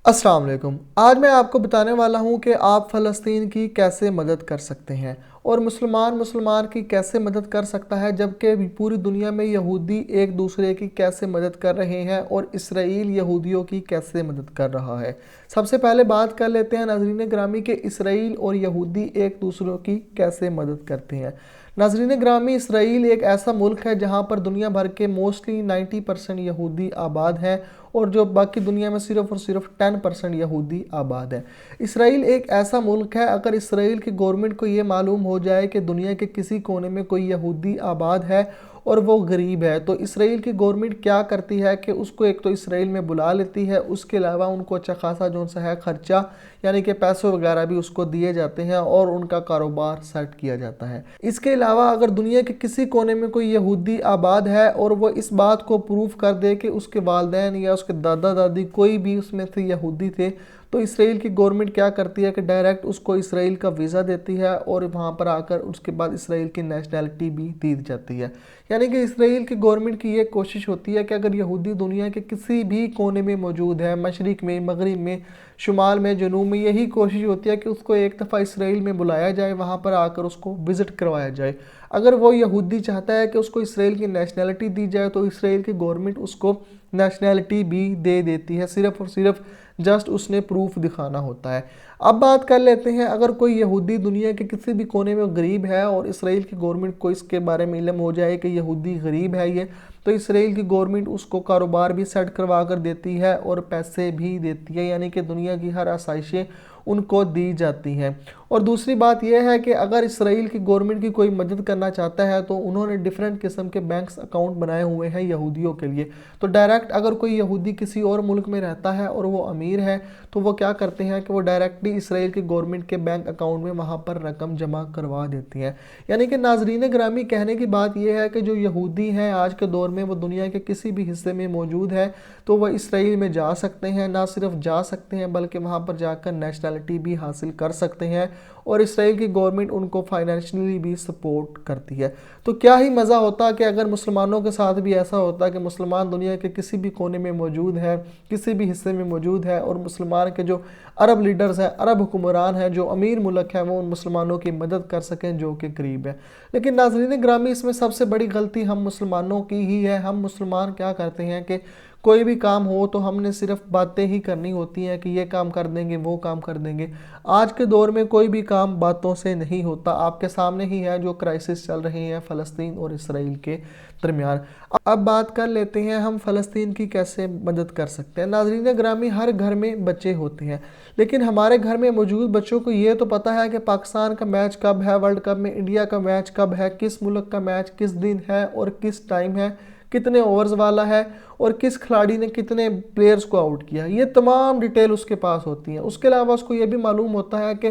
अस्सलाम वालेकुम। आज मैं आपको बताने वाला हूँ कि आप फ़लस्तीन की कैसे मदद कर सकते हैं और मुसलमान की कैसे मदद कर सकता है, जबकि पूरी दुनिया में यहूदी एक दूसरे की कैसे मदद कर रहे हैं और इसराइल यहूदियों की कैसे मदद कर रहा है। सबसे पहले बात कर लेते हैं नाज़रीन ग्रामी के इसराइल और यहूदी एक दूसरे की कैसे मदद करते हैं। नाज़रीन ग्रामी, इसराइल एक ऐसा मुल्क है जहाँ पर दुनिया भर के मोस्टली 90% यहूदी आबाद हैं और जो बाकी दुनिया में सिर्फ और सिर्फ 10% यहूदी आबाद है। इसराइल एक ऐसा मुल्क है, अगर इसराइल की गवर्नमेंट को ये मालूम हो जाए कि दुनिया के किसी कोने में कोई यहूदी आबाद है और वो गरीब है, तो इसराइल की गवर्नमेंट क्या करती है कि उसको एक तो इसराइल में बुला लेती है, उसके अलावा उनको अच्छा खासा जो सा है खर्चा यानी कि पैसे वगैरह भी उसको दिए जाते हैं और उनका कारोबार सेट किया जाता है। इसके अलावा अगर दुनिया के किसी कोने में कोई यहूदी आबाद है और वो इस बात को प्रूफ कर दे कि उसके वालिदैन या उसके दादा दादी कोई भी उसमें से यहूदी थे, तो इसराइल की गवर्नमेंट क्या करती है कि डायरेक्ट उसको इसराइल का वीज़ा देती है और वहाँ पर आकर उसके बाद इसराइल की नेशनैलिटी भी दी जाती है। यानी कि इसराइल की गवर्नमेंट की ये कोशिश होती है कि अगर यहूदी दुनिया के किसी भी कोने में मौजूद है, मशरिक़ में, मगरिब में, शुमाल में, जनूब में, यही कोशिश होती है कि उसको एक दफ़ा इसराइल में बुलाया जाए, वहाँ पर आकर उसको विज़िट करवाया जाए। अगर वो यहूदी चाहता है कि उसको इसराइल की नेशनैलिटी दी जाए, तो इसराइल की गवर्नमेंट उसको नेशनैलिटी भी दे देती है, सिर्फ़ और सिर्फ जस्ट उसने प्रूफ दिखाना होता है। अब बात कर लेते हैं, अगर कोई यहूदी दुनिया के किसी भी कोने में गरीब है और इसराइल की गवर्नमेंट को इसके बारे में इल्म हो जाए कि यहूदी गरीब है ये, तो इसराइल की गवर्नमेंट उसको कारोबार भी सेट करवा कर देती है और पैसे भी देती है, यानी कि दुनिया की हर आसाइशें उनको दी जाती हैं। और दूसरी बात यह है कि अगर इसराइल की गवर्नमेंट की कोई मदद करना चाहता है तो उन्होंने डिफरेंट किस्म के बैंक्स अकाउंट बनाए हुए हैं यहूदियों के लिए। तो डायरेक्ट अगर कोई यहूदी किसी और मुल्क में रहता है और वो अमीर है, तो वो क्या करते हैं कि वो डायरेक्टली इसराइल की गवर्नमेंट के बैंक अकाउंट में वहाँ पर रकम जमा करवा देती हैं। यानी कि नाजरीन ग्रामी, कहने की बात यह है कि जो यहूदी हैं आज के दौर में वो दुनिया के किसी भी हिस्से में मौजूद है, तो वह इसराइल में जा सकते हैं। ना सिर्फ जा सकते हैं बल्कि वहाँ पर जाकर नेशनैलिटी भी हासिल कर सकते हैं और इसराइल की गवर्नमेंट उनको फाइनेंशियली भी सपोर्ट करती है। तो क्या ही मज़ा होता कि अगर मुसलमानों के साथ भी ऐसा होता कि मुसलमान दुनिया के किसी भी कोने में मौजूद है, किसी भी हिस्से में मौजूद है और मुसलमान के जो अरब लीडर्स हैं, अरब हुक्मरान हैं, जो अमीर मुल्क हैं, वो उन मुसलमानों की मदद कर सकें जो कि गरीब है। लेकिन नाज़रीन ग्रामी, इसमें सबसे बड़ी गलती हम मुसलमानों की ही है। हम मुसलमान क्या करते हैं कि कोई भी काम हो तो हमने सिर्फ बातें ही करनी होती हैं कि ये काम कर देंगे, वो काम कर देंगे। आज के दौर में कोई भी काम बातों से नहीं होता। आपके सामने ही है जो क्राइसिस चल रही है फ़लस्तीन और इसराइल के दरमियान। अब बात कर लेते हैं हम फ़लस्तीन की कैसे मदद कर सकते हैं। नाज़रीन ग्रामी, हर घर में बच्चे होते हैं, लेकिन हमारे घर में मौजूद बच्चों को ये तो पता है कि पाकिस्तान का मैच कब है, वर्ल्ड कप में इंडिया का मैच कब है, किस मुल्क का मैच किस दिन है और किस टाइम है, कितने ओवर्स वाला है और किस खिलाड़ी ने कितने प्लेयर्स को आउट किया। ये तमाम डिटेल उसके पास होती हैं। उसके अलावा उसको ये भी मालूम होता है कि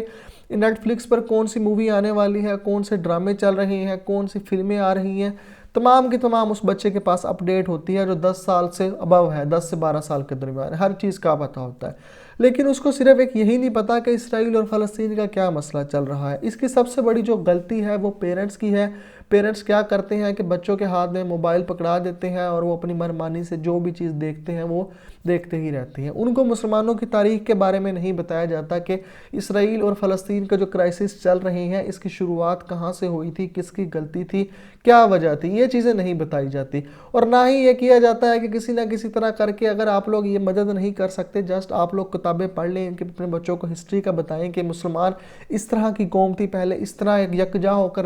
नेटफ्लिक्स पर कौन सी मूवी आने वाली है, कौन से ड्रामे चल रहे हैं, कौन सी फिल्में आ रही हैं। तमाम की तमाम उस बच्चे के पास अपडेट होती है जो 10 साल से अबव है, 10 से 12 साल के दरमियान, हर चीज़ का पता होता है। लेकिन उसको सिर्फ एक यही नहीं पता कि इसराइल और फ़लस्तीन का क्या मसला चल रहा है। इसकी सबसे बड़ी जो गलती है वो पेरेंट्स की है। पेरेंट्स क्या करते हैं कि बच्चों के हाथ में मोबाइल पकड़ा देते हैं और वो अपनी मनमानी से जो भी चीज़ देखते हैं वो देखते ही रहते हैं। उनको मुसलमानों की तारीख के बारे में नहीं बताया जाता कि इसराइल और फ़लस्तीन का जो क्राइसिस चल रही हैं इसकी शुरुआत कहाँ से हुई थी, किसकी गलती थी, क्या वजह थी, ये चीज़ें नहीं बताई जाती। और ना ही ये किया जाता है कि किसी ना किसी तरह करके अगर आप लोग ये मदद नहीं कर सकते, जस्ट आप लोग किताबें पढ़ लें कि अपने बच्चों को हिस्ट्री का बताएं कि मुसलमान इस तरह की कौम थी, पहले इस तरह यकजा होकर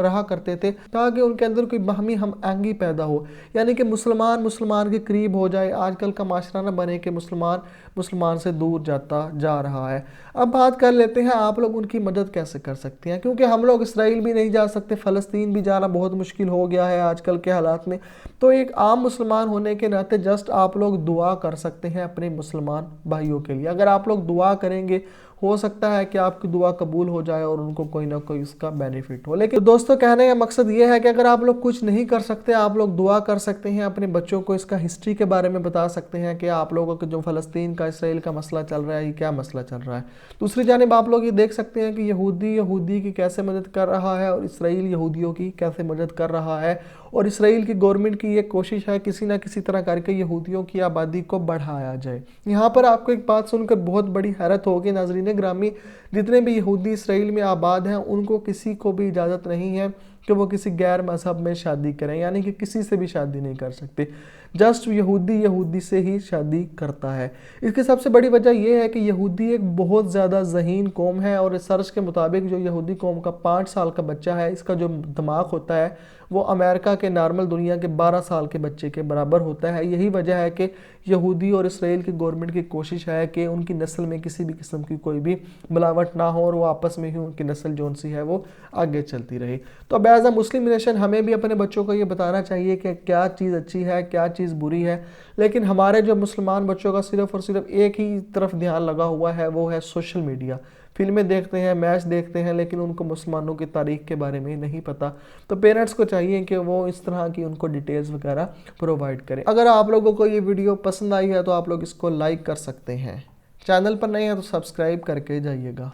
रहा करते थे, ताकि उनके अंदर कोई बाहमी हम आहंगी पैदा हो, यानी कि मुसलमान के करीब हो जाए। आजकल का माशरा न बने कि मुसलमान से दूर जाता जा रहा है। अब बात कर लेते हैं आप लोग उनकी मदद कैसे कर सकते हैं, क्योंकि हम लोग इसराइल भी नहीं जा सकते, फ़लस्तीन भी जाना बहुत मुश्किल हो गया है आजकल के हालात में। तो एक आम मुसलमान होने के नाते जस्ट आप लोग दुआ कर सकते हैं अपने मुसलमान भाइयों के लिए। अगर आप लोग दुआ करेंगे, हो सकता है कि आपकी दुआ कबूल हो जाए और उनको कोई ना कोई उसका बेनिफिट हो। लेकिन दोस्तों, कहने का मकसद ये है कि अगर आप लोग कुछ नहीं कर सकते, आप लोग दुआ कर सकते हैं, अपने बच्चों को इसका हिस्ट्री के बारे में बता सकते हैं कि आप लोगों के जो फ़लस्तीन کا اسرائیل کا مسئلہ چل رہا ہے، یہ کیا مسئلہ چل رہا ہے۔ دوسری جانب آپ لوگ یہ دیکھ سکتے ہیں کہ یہودی کی کیسے مدد کر رہا ہے اور اسرائیل یہودیوں کی کیسے مدد کر رہا ہے، اور اسرائیل کی گورنمنٹ کی یہ کوشش ہے کسی نہ کسی طرح کر کے یہودیوں کی آبادی کو بڑھایا جائے۔ یہاں پر آپ کو ایک بات سن کر بہت بڑی حیرت ہوگی ناظرین گرامی، جتنے بھی یہودی اسرائیل میں آباد ہیں ان کو کسی کو بھی اجازت نہیں ہے کہ وہ کسی غیر مذہب میں شادی کریں، یعنی کہ کسی سے بھی شادی نہیں کر سکتے، جسٹ یہودی سے ہی شادی کرتا ہے۔ اس کی سب سے بڑی وجہ یہ ہے کہ یہودی ایک بہت زیادہ ذہین قوم ہے، اور ریسرچ کے مطابق جو یہودی قوم کا 5 سال کا بچہ ہے، اس کا جو دماغ ہوتا ہے وہ امریکہ کے نارمل دنیا کے 12 سال کے بچے کے برابر ہوتا ہے۔ یہی وجہ ہے کہ یہودی اور اسرائیل کی گورنمنٹ کی کوشش ہے کہ ان کی نسل میں کسی بھی قسم کی کوئی بھی ملاوٹ نہ ہو، اور وہ آپس میں ہی ان کی نسل جون سی ہے وہ آگے چلتی رہی۔ تو اب ایز اے مسلم نیشن ہمیں بھی اپنے بچوں کو یہ بتانا چاہیے کہ کیا چیز اچھی ہے، کیا چیز بری ہے، لیکن ہمارے جو مسلمان بچوں کا صرف اور صرف ایک ہی طرف دھیان لگا ہوا ہے، وہ ہے سوشل میڈیا۔ فلمیں دیکھتے ہیں، میچ دیکھتے ہیں، لیکن ان کو مسلمانوں کی تاریخ کے بارے میں نہیں پتہ۔ تو پیرنٹس کو چاہیے کہ وہ اس طرح کی ان کو ڈیٹیلز وغیرہ پرووائڈ کریں۔ اگر آپ لوگوں کو یہ ویڈیو پسند آئی ہے تو آپ لوگ اس کو لائک کر سکتے ہیں، چینل پر نہیں ہے تو سبسکرائب کر کے جائیے گا۔